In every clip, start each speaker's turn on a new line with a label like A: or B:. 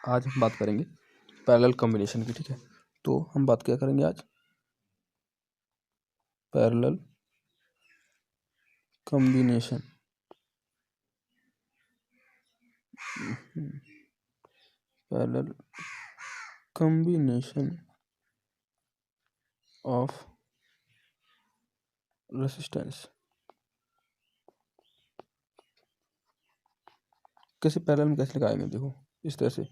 A: आज हम बात करेंगे पैरेलल कॉम्बिनेशन की। ठीक है, तो हम बात क्या करेंगे आज? Parallel combination. Parallel combination of resistance. कैसे पैरेलल में कैसे लगाएंगे? देखो इस तरह से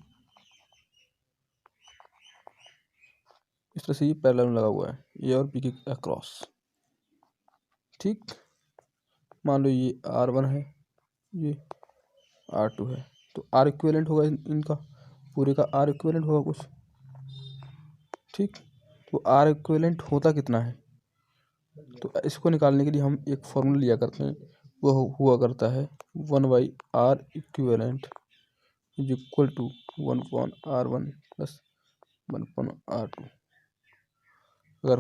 A: ये पैरेलल में लगा हुआ है, ए और बी के अक्रॉस। ठीक, मान लो ये R1 है, ये R2 है, तो R इक्विवेलेंट होगा इनका, पूरे का R इक्विवेलेंट होगा कुछ। ठीक, तो R इक्विवेलेंट होता कितना है? तो इसको निकालने के लिए हम एक फॉर्मूला लिया करते हैं, वो हुआ करता है 1/R equivalent is equal to 1/R1 plus 1/R2। अगर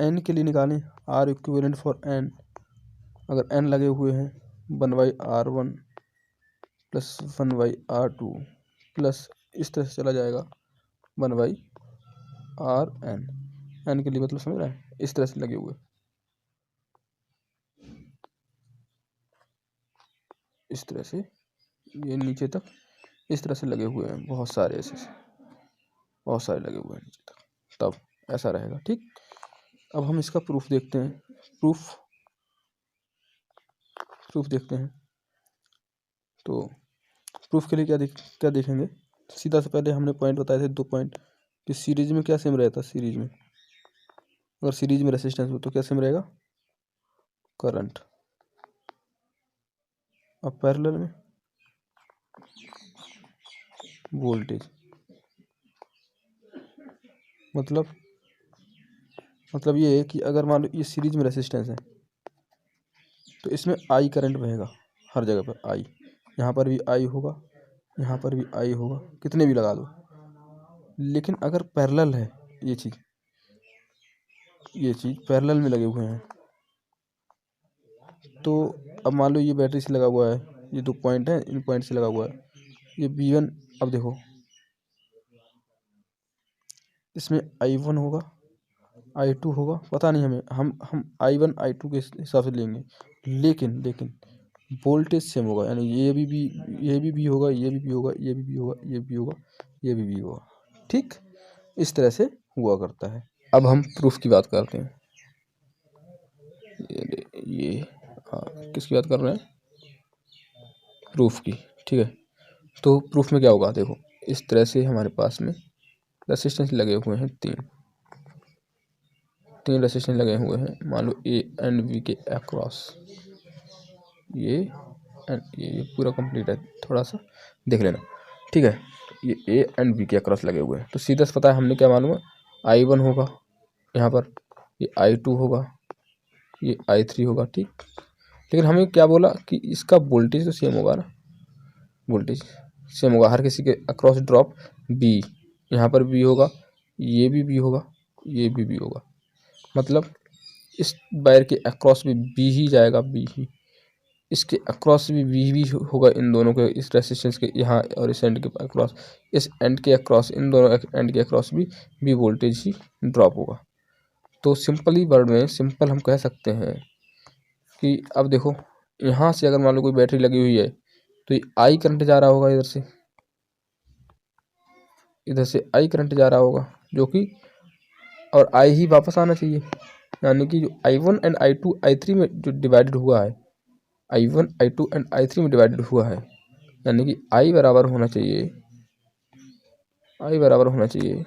A: n के लिए निकालें, R इक्विवेलेंट फॉर n, अगर n लगे हुए हैं 1/R1 प्लस 1/R2 प्लस इस तरह से चला जाएगा 1/Rn। n के लिए मतलब समझ रहा है, इस तरह से लगे हुए, इस तरह से ये नीचे तक इस तरह से लगे हुए हैं, बहुत सारे ऐसे बहुत सारे लगे हुए हैं नीचे तक, तब ऐसा रहेगा। ठीक, अब हम इसका प्रूफ देखते हैं। प्रूफ देखते हैं। तो प्रूफ के लिए क्या देखेंगे? सीधा से पहले हमने पॉइंट बताए थे, 2 पॉइंट कि सीरीज में क्या सेम रहता है। सीरीज में अगर सीरीज में रेसिस्टेंस हो तो क्या सेम रहेगा? करंट। अब पैरेलल में वोल्टेज। मतलब ये है कि अगर मान लो ये सीरीज में रेसिस्टेंस है तो इसमें आई करंट बहेगा हर जगह पर। आई, यहाँ पर भी आई होगा, यहाँ पर भी आई होगा, कितने भी लगा दो। लेकिन अगर पैरेलल है ये चीज़ पैरेलल में लगे हुए हैं, तो अब मान लो ये बैटरी से लगा हुआ है, ये 2 पॉइंट हैं, इन पॉइंट से लगा हुआ है ये V1। अब देखो इसमें I1 होगा, I2 होगा, पता नहीं हमें, हम I1 I2 के हिसाब से लेंगे, लेकिन वोल्टेज सेम होगा। यानी ये भी होगा, ये भी होगा, ये भी होगा, ये भी होगा, ये भी होगा। ठीक, इस तरह से हुआ करता है। अब हम प्रूफ की बात करते हैं। ये हाँ, किसकी बात कर रहे हैं? प्रूफ की। ठीक है, तो प्रूफ में क्या होगा? देखो इस तरह से हमारे पास में रेसिस्टेंस लगे हुए हैं, तीन रेसिस्टेंस लगे हुए हैं, मान लो ए एंड बी के अक्रॉस। ये पूरा कंप्लीट है, थोड़ा सा देख लेना। ठीक है, ये ए एंड बी के अक्रॉस लगे हुए हैं, तो सीधा से पता है हमने क्या मालूम है, I1 होगा यहाँ पर, ये I2 होगा, ये I3 होगा। ठीक, लेकिन हमें क्या बोला कि इसका वोल्टेज तो सेम होगा ना, वोल्टेज सेम होगा हर किसी के अक्रॉस ड्रॉप बी, यहाँ पर भी होगा, ये भी होगा, ये भी होगा। मतलब इस वायर के अक्रॉस भी बी ही जाएगा, बी ही, इसके अक्रॉस भी होगा, इन दोनों के, इस रेसिस्टेंस के यहाँ और इस एंड के अक्रॉस, इस एंड के अक्रॉस, इन दोनों एंड के अक्रॉस भी वोल्टेज ही ड्रॉप होगा। तो सिंपली वर्ड में सिंपल हम कह सकते हैं कि अब देखो यहाँ से अगर मान लो कोई बैटरी लगी हुई है तो ये आई करंट जा रहा होगा, इधर से आई करंट जा रहा होगा, जो कि और आई ही वापस आना चाहिए। यानी कि जो I1 एंड I2 I3 में जो डिवाइडेड हुआ है, I1 I2 एंड I3 में डिवाइडेड हुआ है, यानी कि I बराबर होना चाहिए, I बराबर होना चाहिए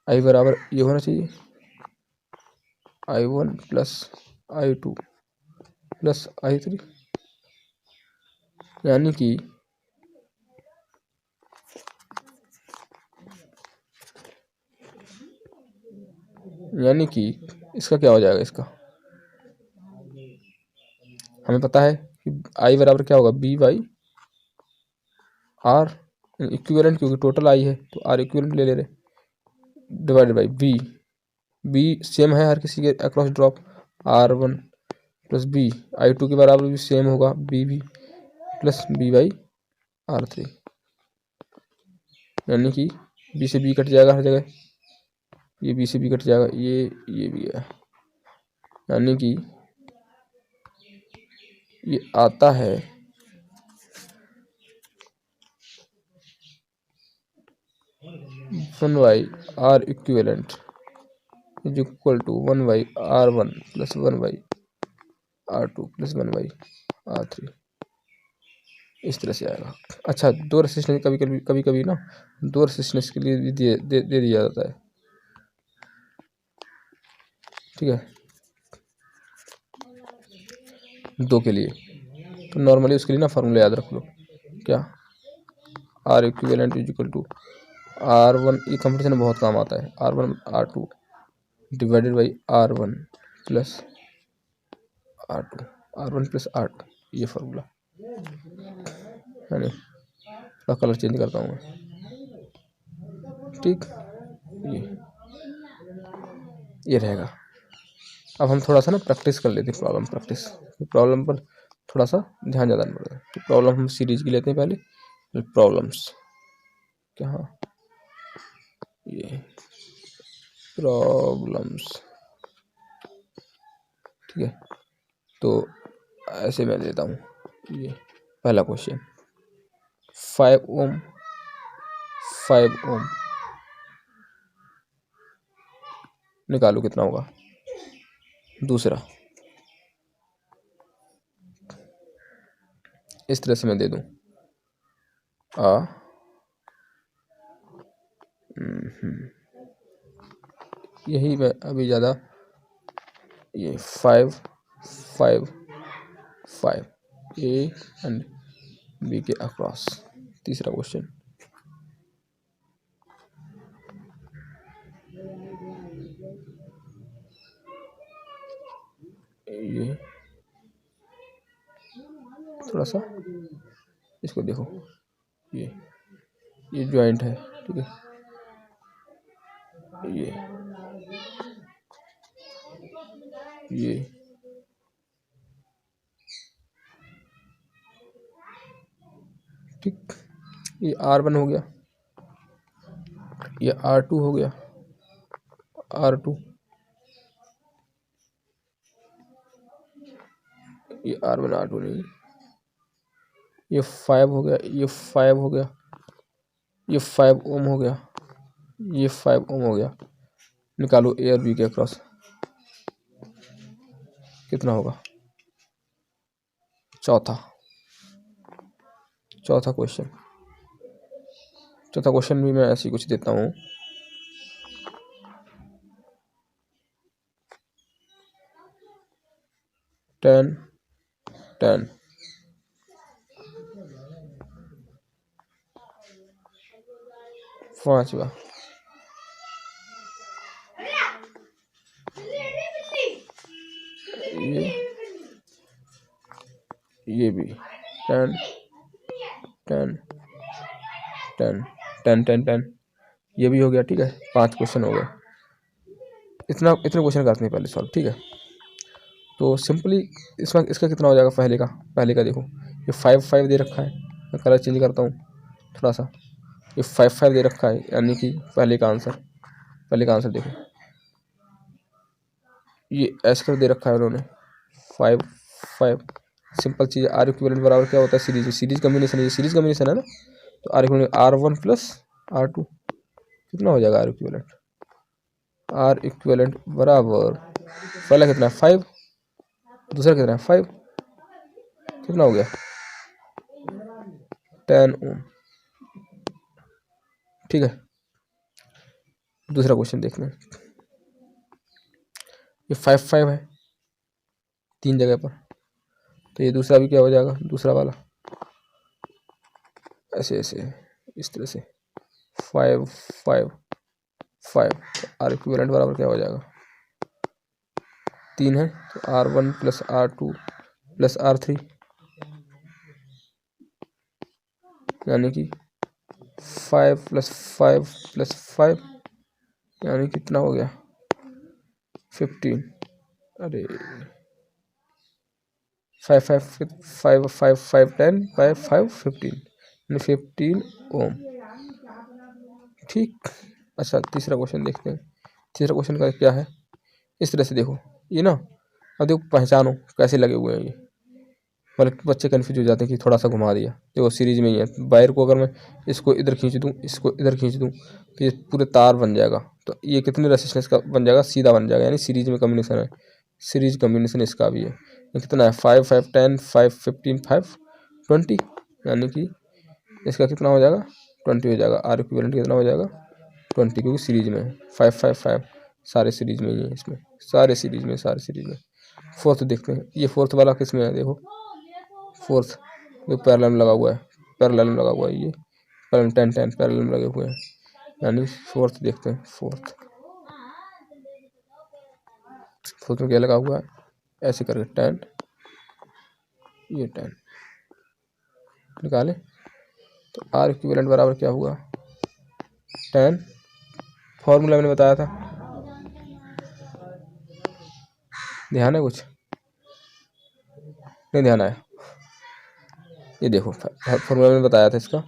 A: I बराबर ये होना चाहिए I1 plus I2 plus I3। यानी कि इसका क्या हो जाएगा? इसका हमें पता है कि I बराबर क्या होगा, B/R इक्विवेलेंट, क्योंकि टोटल I है तो R इक्विवेलेंट ले रहे, डिवाइडेड बाई बी सेम है हर किसी के across drop, R1 plus B I2 के बराबर भी सेम होगा, B plus B by R3, यानी कि बी से बी कट जाएगा हर जगह, ये बी से बी कट जाएगा, ये भी है, यानी कि ये आता है 1/R equivalent is equal to 1/R1 plus 1/R2 plus 1/R3, इस तरह से आएगा। अच्छा, दो रेसिस्टेंस कभी कभी ना दो रेसिस्टेंस के लिए भी दे दिया जाता है, ठीक है, दो के लिए, तो नॉर्मली उसके लिए ना फार्मूला याद रख लो, क्या, R equivalent is equal to R1, ये कंपटीशन में बहुत काम आता है, R1 R2 divided by R1 plus R2, R1 plus R2, ये फार्मूला है नहीं। थोड़ा कलर चेंज करता हूँ मैं, ठीक, ये रहेगा। अब हम थोड़ा सा ना प्रैक्टिस कर लेते हैं, प्रॉब्लम पर थोड़ा सा ध्यान ज़्यादा नहीं पड़ता, तो प्रॉब्लम हम सीरीज की लेते हैं पहले, प्रॉब्लम्स क्या, हाँ ये प्रॉब्लम्स, ठीक है, तो ऐसे मैं देता हूँ, ये पहला क्वेश्चन 5 ओम निकालो कितना होगा। दूसरा इस तरह से मैं दे दूं, यही मैं अभी ज़्यादा, ये 5 ए एंड बी के अक्रॉस। तीसरा क्वेश्चन ये थोड़ा सा इसको देखो, ये ज्वाइंट है, ठीक है, ये ठीक, ये R1 हो गया, ये R2 हो गया, R2, ये R1 R2 नहीं, ये 5 हो गया, ये 5 हो गया, ये 5 ओम हो गया, ये 5 ओम हो गया। निकालो ए और बी के अक्रॉस कितना होगा। चौथा क्वेश्चन भी मैं ऐसे ही कुछ देता हूँ, 10 10 पांचवा, ये भी 10 10 10 10 10 10, ये भी हो गया, ठीक है, 5 क्वेश्चन हो गए। इतने क्वेश्चन करते हैं पहले सॉल्व, ठीक है। तो सिंपली इसका कितना हो जाएगा, पहले का देखो, ये 5 दे रखा है, मैं कलर चेंज करता हूँ थोड़ा सा, ये 5 दे रखा है, यानी कि पहले का आंसर देखो, ये ऐसे कर दे रखा है उन्होंने 5 सिंपल चीज़, R इक्विवेलेंट बराबर क्या होता है, सीरीज कम्बिनेशन है ना, तो R equivalent R1 plus R2 कितना हो जाएगा, R इक्विवेलेंट बराबर पहला कितना है 5, दूसरा कितना है 5, कितना हो गया 10 ओम, ठीक है। दूसरा क्वेश्चन देखना, ये 5 है 3 जगह पर, तो ये दूसरा भी क्या हो जाएगा, दूसरा वाला ऐसे इस तरह से 5 R इक्विवेलेंट बराबर क्या हो जाएगा 3 है, तो R1 plus R2 plus R3, यानी कि 5 प्लस 5 यानी कितना हो गया 15, अरे 5 5 5 5 5 10 5 5 15 15 ओम। ठीक। अच्छा तीसरा क्वेश्चन देखते हैं। तीसरा क्वेश्चन का क्या है, इस तरह से देखो ये ना, अब देखो पहचानो कैसे लगे हुए हैं ये, मतलब बच्चे कन्फ्यूज हो जाते हैं कि थोड़ा सा घुमा दिया। देखो सीरीज में ही है, वायर को अगर मैं इसको इधर खींच दूँ, इसको इधर खींच दूँ, तो ये पूरे तार बन जाएगा। तो ये कितने रेसिस्टेंस का बन जाएगा, सीधा बन जाएगा, यानी सीरीज में कम्बिनेशन है। सीरीज कम्बिनेशन इसका भी है। ये कितना है, 5 5 10 5 15 5 20, यानी कि इसका कितना हो जाएगा, 20 हो जाएगा। आर इक्विवेलेंट कितना हो जाएगा, 20, क्योंकि सीरीज में है। 5 5 5 सारे सीरीज में ही है, इसमें सारे सीरीज में, सारे सीरीज में। फोर्थ देखते हैं, ये फोर्थ वाला किस में है, देखो फोर्थ जो पैरेलल में लगा हुआ है, पैरेलल में लगा हुआ है, ये पैरेलल 10 10 पैरेलल में लगे हुए हैं, यानी फोर्थ देखते हैं। फोर्थ में क्या लगा हुआ है, ऐसे करके 10, ये 10 निकाले, तो आर इक्विवेलेंट बराबर क्या हुआ, 10, फॉर्मूला मैंने बताया था, ध्यान है कुछ नहीं ध्यान आया, ये देखो फॉर्मूला मैंने बताया था इसका,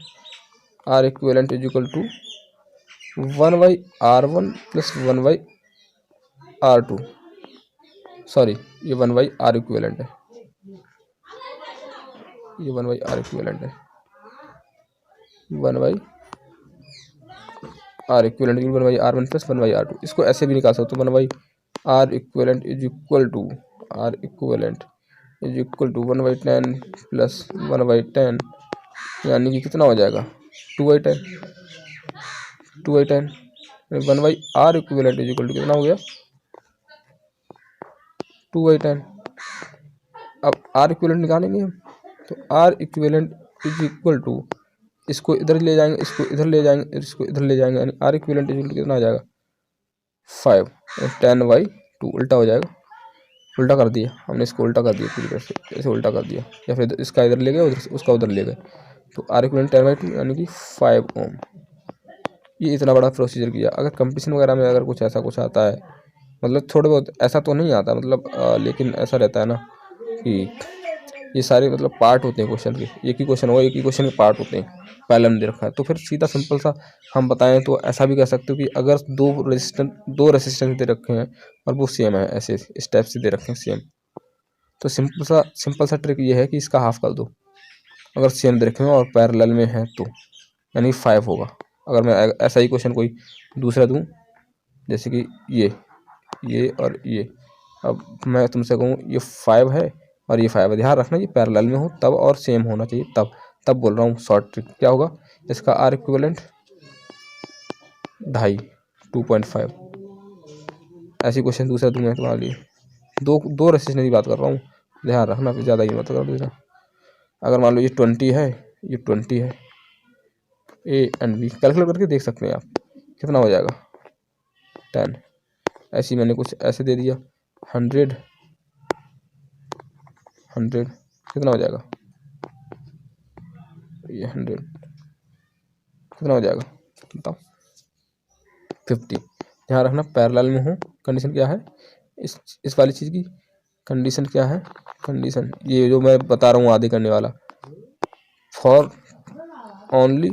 A: R equivalent is equal to 1/R1 plus 1/R2, sorry ये 1/R इक्विवेलेंट है, ये 1/R इक्विवेलेंट है, 1/R equivalent 1/R1 plus 1/R2। इसको ऐसे भी निकाल सकते हो, 1/R equivalent is equal to, R equivalent is equal to 1/10 plus 1/10, यानी कि कितना हो जाएगा, 2/10, 2/10। 1/R equivalent is equal to कितना हो गया, 2/10। अब R इक्विवेलेंट निकालेंगे हम, तो R equivalent is equal to, इसको इधर ले जाएंगे, इसको इधर ले जाएंगे, इसको इधर ले जाएंगे, यानी R equivalent is equal to कितना आ जाएगा, 5 10/2 उल्टा हो जाएगा, उल्टा कर दिया हमने, इसको उल्टा कर दिया पूरी तरह से, ऐसे उल्टा कर दिया, या फिर इसका इधर ले गए, उधर उसका उधर ले गए, तो R इक्विवेलेंट 10/2 यानी कि 5 ओम। ये इतना बड़ा प्रोसीजर किया। अगर कंपटीशन वगैरह में अगर कुछ ऐसा कुछ आता है, मतलब थोड़े बहुत ऐसा तो नहीं आता, मतलब लेकिन ऐसा रहता है ना कि ये सारे मतलब पार्ट होते हैं क्वेश्चन के, एक ही क्वेश्चन होगा, एक ही क्वेश्चन के पार्ट होते हैं, पैरेलल में दे रखा है, तो फिर सीधा सिंपल सा हम बताएं तो ऐसा भी कह सकते हो कि अगर दो रेसिस्टेंस दे रखे हैं और वो सेम है, ऐसे इस टाइप से दे रखे हैं सेम, तो सिंपल सा ट्रिक ये है कि इसका हाफ कर दो, अगर सेम दे रखे हैं और पैरेलल में है तो, यानी 5 होगा। अगर मैं ऐसा ही क्वेश्चन कोई दूसरा दूँ, जैसे कि ये और ये, अब मैं तुमसे कहूँ ये 5 है और ये 5 है, ध्यान रखना ये पैरेलल में हो तब और सेम होना चाहिए, तब बोल रहा हूँ शॉर्ट ट्रिक क्या होगा, इसका आर इक्विवेलेंट 2.5 2.5। ऐसी क्वेश्चन दूसरा दूंगा तुम्हारे लिए, दो रेसिस्टेंस की बात कर रहा हूँ, ध्यान रखना, फिर ज़्यादा ही मत कर देना। अगर मान लो ये 20 है, ये 20 है, ए एंड बी कैलकुलेट करके देख सकते हैं आप कितना हो जाएगा, 10। ऐसी मैंने कुछ ऐसे दे दिया, 100 कितना हो जाएगा, ये 100 कितना हो जाएगा बताओ, 50। ध्यान रखना पैरेलल में हूँ, कंडीशन क्या है इस वाली चीज़ की, कंडीशन क्या है, कंडीशन ये जो मैं बता रहा हूँ आधे करने वाला, फॉर ओनली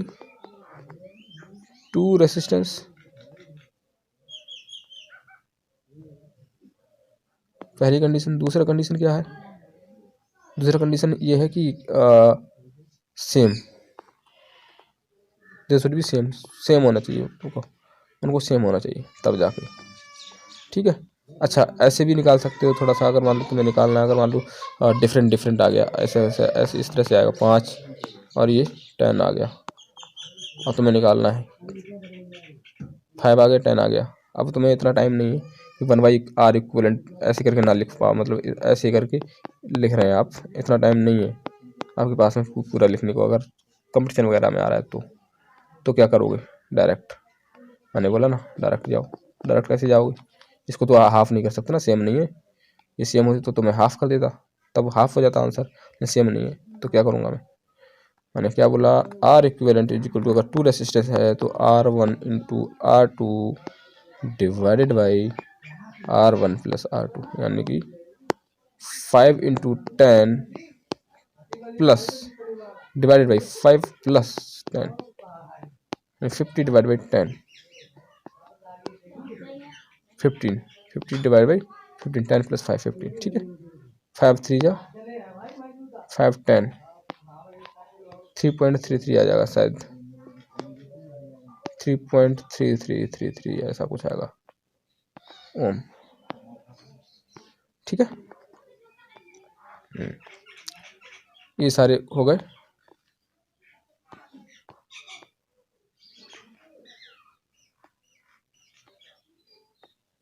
A: 2 रेसिस्टेंस, पहली कंडीशन। दूसरा कंडीशन क्या है, दूसरा कंडीशन ये है कि same, they should be same होना चाहिए, उनको सेम होना चाहिए तब जाके, ठीक है। अच्छा ऐसे भी निकाल सकते हो थोड़ा सा, अगर मान लो तुम्हें निकालना है, अगर मान लो डिफरेंट आ गया, ऐसे इस तरह से आएगा 5 और ये 10 आ गया, और तुम्हें निकालना है 5 आ गया 10 आ गया। अब तुम्हें इतना टाइम नहीं है कि 1/R इक्विवेलेंट ऐसे करके ना लिख पाओ, मतलब ऐसे करके लिख रहे हैं आप, इतना टाइम नहीं है आपके पास में पूरा लिखने को, अगर कंपटीशन वगैरह में आ रहा है तो क्या करोगे, डायरेक्ट, मैंने बोला ना डायरेक्ट जाओ। डायरेक्ट कैसे जाओगे, इसको तो हाफ नहीं कर सकते ना, सेम नहीं है, ये सेम होती तो मैं हाफ कर देता, तब हाफ हो जाता आंसर, सेम नहीं है तो क्या करूँगा मैंने क्या बोला, R equivalent is equal to, अगर 2 रेसिस्टेंस है तो R1 × R2 divided by R1 plus R2 यानी कि 5 into 10 plus divided by 5 plus 10, 50 divide by 10, 50 divide by 15, 10 plus 5 15, ठीक है। 5 3 जा 5 10, 3.33 आ जाएगा शायद, 3.3333 ऐसा कुछ आएगा ओम, ठीक है। ये सारे हो गए।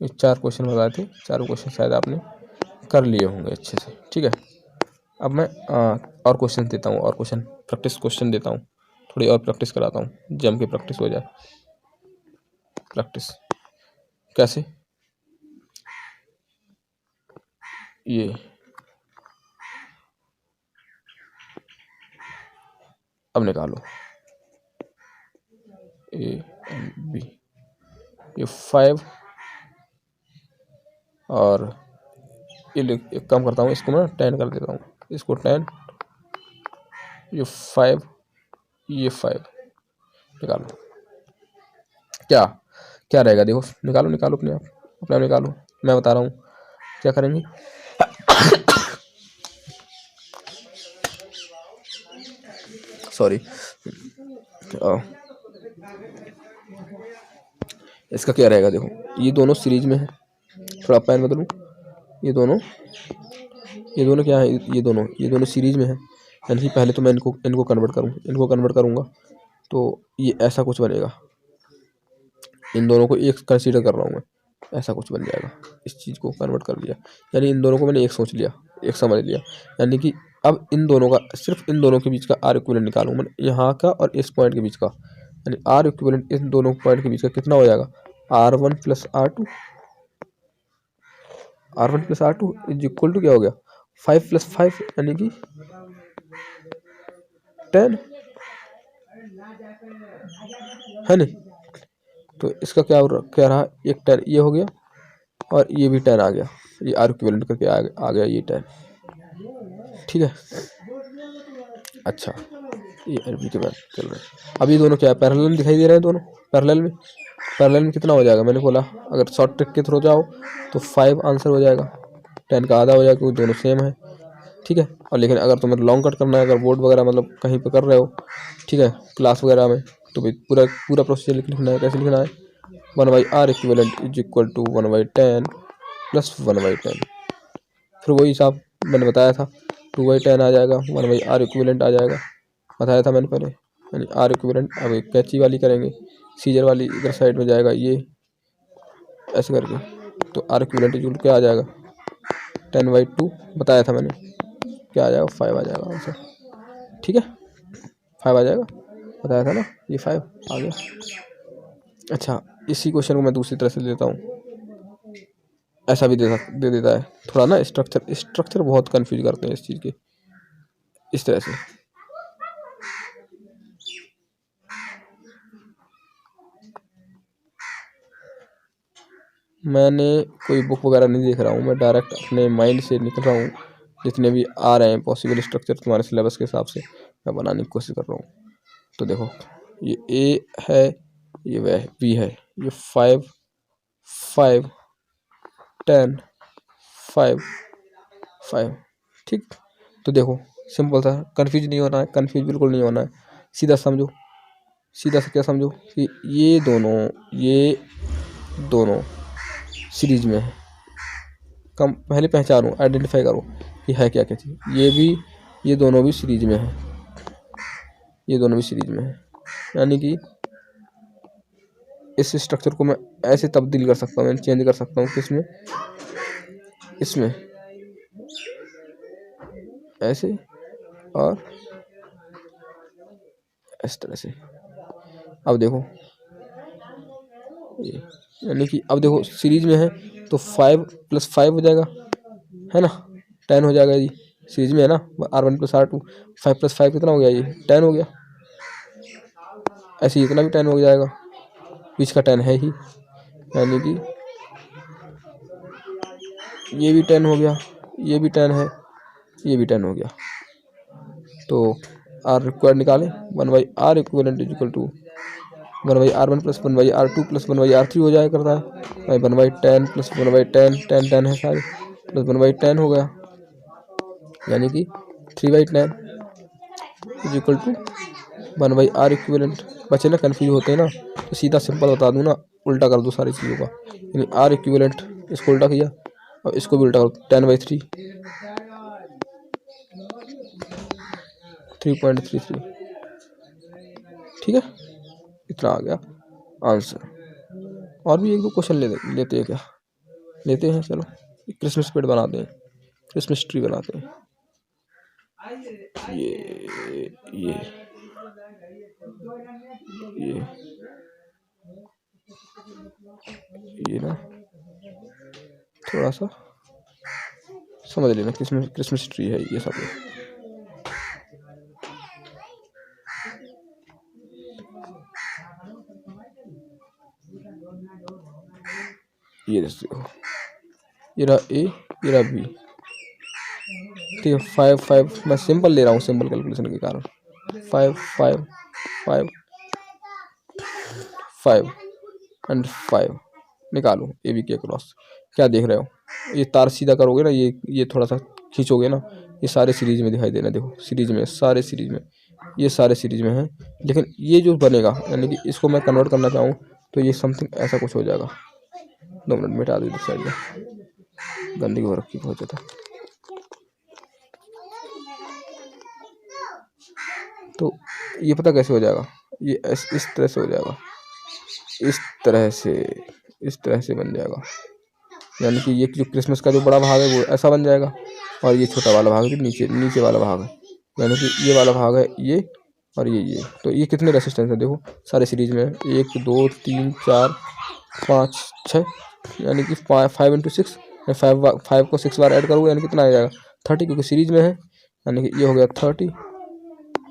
A: ये 4 क्वेश्चन बताए थे, चारों क्वेश्चन शायद आपने कर लिए होंगे अच्छे से, ठीक है। अब मैं और क्वेश्चन देता हूँ, और क्वेश्चन प्रैक्टिस क्वेश्चन देता हूँ, थोड़ी और प्रैक्टिस कराता हूँ, जम की प्रैक्टिस हो जाए। प्रैक्टिस कैसे, ये अब निकालो ए एंड बी, ये 5 और ये एक काम करता हूँ, इसको मैं 10 कर देता हूँ, इसको 10, ये 5, ये 5 निकालो। क्या क्या रहेगा देखो, निकालो निकालो अपने आप, अपने आप निकालो, मैं बता रहा हूँ क्या करेंगे। सॉरी, इसका क्या रहेगा देखो, ये दोनों सीरीज में है, थोड़ा पेन बदलूं, ये दोनों क्या है, ये दोनों सीरीज में है, यानी कि पहले तो मैं इनको कन्वर्ट करूंगा, तो ये ऐसा कुछ बनेगा, इन दोनों को एक कंसीडर कर रहा हूँ मैं, ऐसा कुछ बन जाएगा, इस चीज़ को कन्वर्ट कर लिया, यानी इन दोनों को मैंने एक सोच लिया, एक समझ लिया, यानी कि अब इन दोनों का, सिर्फ इन दोनों के बीच का आर इक्विवेलेंट निकालूँ मैं, यहाँ का और इस पॉइंट के बीच का, यानी आर इक्विवेलेंट इन दोनों पॉइंट के बीच का कितना हो जाएगा, R1 plus R2, R1 plus R2 is equal to क्या हो गया, 5 प्लस 5 यानी कि 10, है नहीं। तो इसका क्या रहा, एक 10 ये हो गया, और ये भी 10 आ गया, ये आर इक्विवेलेंट करके आ गया ये 10, ठीक है। अच्छा, ये एलबी के बाद चल रहा है, अब ये दोनों क्या है, पैरेलल दिखाई दे रहे हैं, दोनों पैरेलल में कितना हो जाएगा, मैंने बोला अगर शॉर्ट ट्रिक के थ्रू जाओ तो 5 आंसर हो जाएगा, 10 का आधा हो जाएगा, क्योंकि दोनों सेम है, ठीक है। और लेकिन अगर तुम्हें लॉन्ग कट करना है, अगर बोर्ड वगैरह मतलब कहीं पे कर रहे हो, ठीक है, क्लास वगैरह में, तो भाई पूरा प्रोसीजर लिखना है, कैसे लिखना है, 1/r equivalent is equal to 1/10 plus 1/10, फिर वही हिसाब मैंने बताया था, 2/10 आ जाएगा, 1/r इक्विवेलेंट आ जाएगा, बताया था मैंने पहले, यानी आर इक्विवेलेंट। अब एक कैची वाली करेंगे, सीजर वाली इधर साइड में जाएगा, ये ऐसे करके, तो आर इक्विवेलेंट इक्वल क्या आ जाएगा, 10/2 बताया था मैंने, क्या आ जाएगा, 5 आ जाएगा आंसर, ठीक है, 5 आ जाएगा, बताया था ना, ये 5 आ गया। अच्छा, इसी क्वेश्चन को मैं दूसरी तरह से देता हूँ, ऐसा भी दे देता है, थोड़ा ना स्ट्रक्चर बहुत कंफ्यूज करते हैं इस चीज़ के, इस तरह से, मैंने कोई बुक वगैरह नहीं देख रहा हूँ, मैं डायरेक्ट अपने माइंड से निकल रहा हूँ, जितने भी आ रहे हैं पॉसिबल स्ट्रक्चर तुम्हारे सिलेबस के हिसाब से मैं बनाने की कोशिश कर रहा हूँ। तो देखो, ये ए है, ये वह बी है, ये 5 5 10 5 5, ठीक। तो देखो सिंपल था, कंफ्यूज नहीं होना है, कंफ्यूज बिल्कुल नहीं होना है, सीधा समझो, सीधा से क्या समझो कि ये दोनों सीरीज में है, कम पहले पहचानो, आइडेंटिफाई करो कि है क्या क्या चीज़, ये दोनों भी सीरीज में है, ये दोनों भी सीरीज में है, यानी कि इस स्ट्रक्चर को मैं ऐसे तब्दील कर सकता हूँ, चेंज कर सकता हूँ, किसमें, इसमें ऐसे और इस तरह से। अब देखो यानी कि अब देखो सीरीज में है तो 5 + 5 हो जाएगा, है ना, 10 हो जाएगा जी, सीरीज में है ना, R1 + R2, 5 + 5 कितना हो गया, ये 10 हो गया, ऐसे इतना भी 10 हो जाएगा, बीच का 10 है ही, यानी कि ये भी 10 हो गया, ये भी 10 है, ये भी 10 हो गया। तो आर रिक्वायर्ड निकालें, 1/r equivalent is equal to 1/r1 plus 1/r2 plus 1/r3 हो जाया करता है। 1/10 प्लस 1/10, 10 है सारे, प्लस 1/10 हो गया, यानी कि 3/10 is equal to 1/r equivalent. बच्चे ना कन्फ्यूज होते हैं ना, तो सीधा सिंपल बता दूँ ना, उल्टा कर दो सारी चीज़ों का, यानी r इक्विवेलेंट, इसको उल्टा किया और इसको भी उल्टा करो, 10/3 3.33, ठीक है, इतना आ गया आंसर। और भी एक दो क्वेश्चन लेते हैं क्या, लेते हैं, चलो क्रिसमस पेड़ बनाते हैं, क्रिसमस ट्री बनाते हैं। ये ना थोड़ा सा समझ लेना, क्रिसमस ट्री है ये सब। ये देखो, ये रहा ए, ये रहा बी, ठीक है। 5 5 मैं सिंपल ले रहा हूँ, सिंपल कैलकुलेशन के कारण 5 5 5 5 एंड 5 निकालो ए बी के क्रॉस। क्या देख रहे हो, ये तार सीधा करोगे ना, ये थोड़ा सा खींचोगे ना, ये सारे सीरीज में दिखाई देना, देखो सीरीज में, सारे सीरीज में, ये सारे सीरीज में है। लेकिन ये जो बनेगा, यानी कि इसको मैं कन्वर्ट करना चाहूँ तो ये समथिंग ऐसा कुछ हो जाएगा। 2 मिनट मिटा दो साइड में, गंदगी हो रखी बहुत ज़्यादा। तो ये पता कैसे हो जाएगा, ये इस तरह से हो जाएगा, इस तरह से बन जाएगा। यानी कि ये जो क्रिसमस का जो बड़ा भाग है वो ऐसा बन जाएगा, और ये छोटा वाला भाग है नीचे वाला भाग है, यानी कि ये वाला भाग है ये, और ये। तो ये कितने रेसिस्टेंस है देखो सारे सीरीज में, 1 2 3 4 5 6, यानी कि 5 × 6, 5 को 6 बार ऐड करोगे यानी कितना आ जाएगा 30, क्योंकि सीरीज में है, यानी कि ये हो गया 30,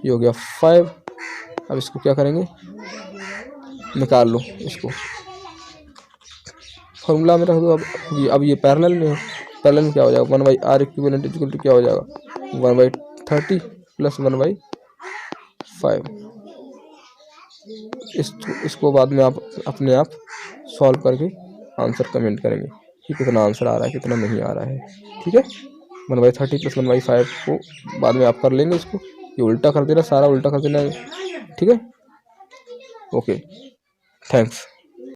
A: ये हो गया 5। अब इसको क्या करेंगे, निकाल लो इसको, फॉर्मूला में रख दो। अब ये पैरेलल में है, पैरेलल में क्या हो जाएगा, 1/r इक्विवेलेंट इक्वल टू क्या हो जाएगा 1/30 प्लस 1/5। इसको बाद में आप अपने आप सॉल्व करके आंसर कमेंट करेंगे कि कितना आंसर आ रहा है, कितना नहीं आ रहा है, ठीक है। 1/30 प्लस 1/5 को बाद में आप कर लेंगे, इसको ये उल्टा कर देना, सारा उल्टा कर देना, ठीक है। Okay, thanks.